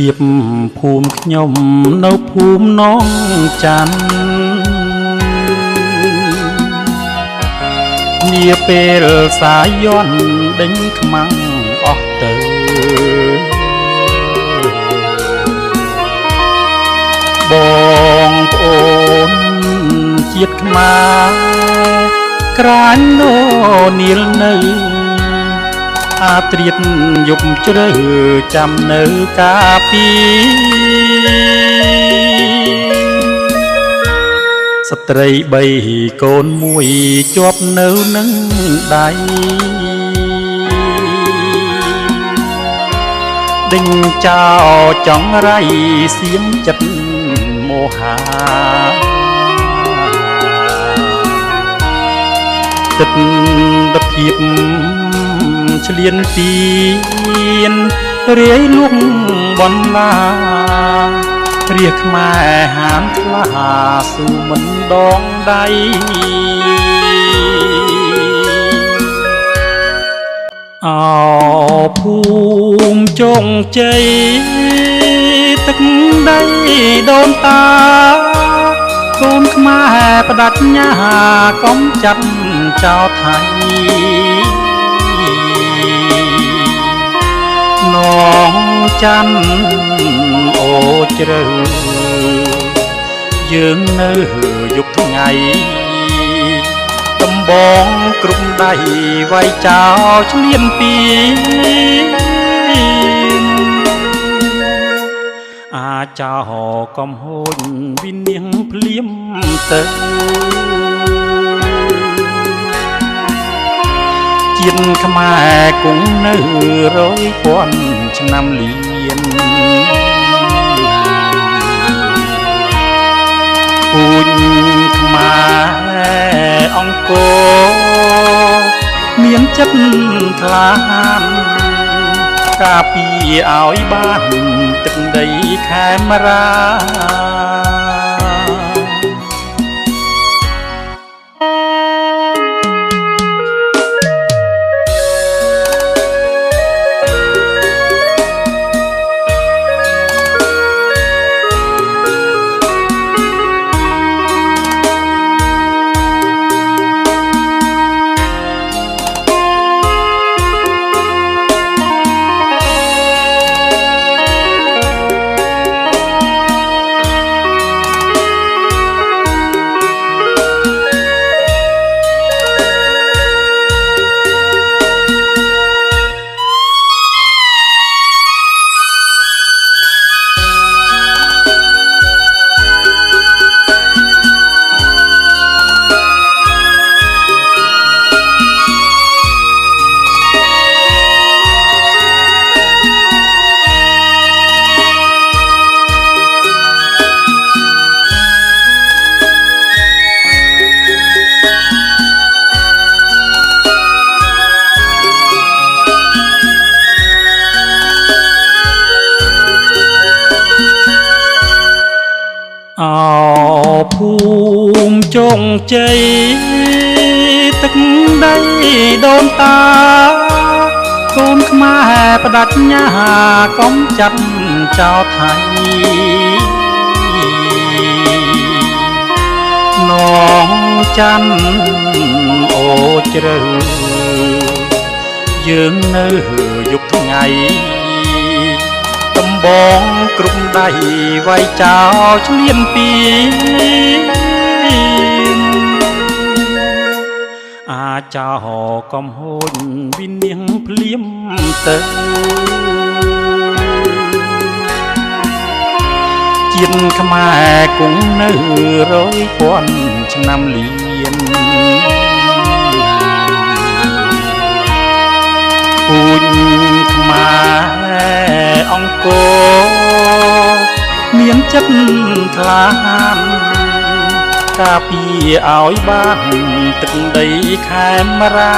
ភាពភូមិខ្ញុំនៅភូមិនងច័ន្ទនាពេលសាយ័ន្តដេញខ្មាំងអស់ទៅបងប្អូនជាតិខ្មែរក្រាញ់នោនាលនៅអាត្រៀតយប់ជ្រៅចាំនៅការពីស្ត្រី3កូនមួយជាប់នៅនឹងដៃដេញចោលចង់រៃសៀមចិត្តមោហាទឹកភាពឆ្លៀនទីនរាយលួងបន្លារាខ្មែរហាមថ្លាស៊ូមិនដងដៃអោភូមិចុងជ័យទឹកដីដូនតាកូនខ្មែរបដិញ្ញាកុំចាប់ចោលថៃនងច័ន្ទអូជ្រៅយើងនៅយប់ថ្ងៃដំបងគ្រប់ដៃវាយចោលឆ្លៀនពីអាចោកំហូចវិនាងភ្លៀមទៅជាតិខ្មែរគង់នៅ100,000ឆ្នាំលៀនពូជខ្មែរអង្គរមានចិត្តក្លាហានការពារឲ្យបានទឹកដីខេមរាអោភូមិចុងជ័យទឹកដីដូនតាកូនខ្មែរបដិញ្ញាកុំចាប់ចោលថៃនងច័ន្ទអូជ្រៅយើងនៅយប់ថ្ងៃដំបងគ្រប់ដៃវាយចោលឆ្លៀនពីអាចោកំហូចវិនាងភ្លៀមទៅជាតិខ្មែរគង់នៅ100,000ឆ្នាំលៀនពូជខ្មែរអង្គរមានចិត្តក្លាហានការពារឲ្យបានទឹកដីខេមរា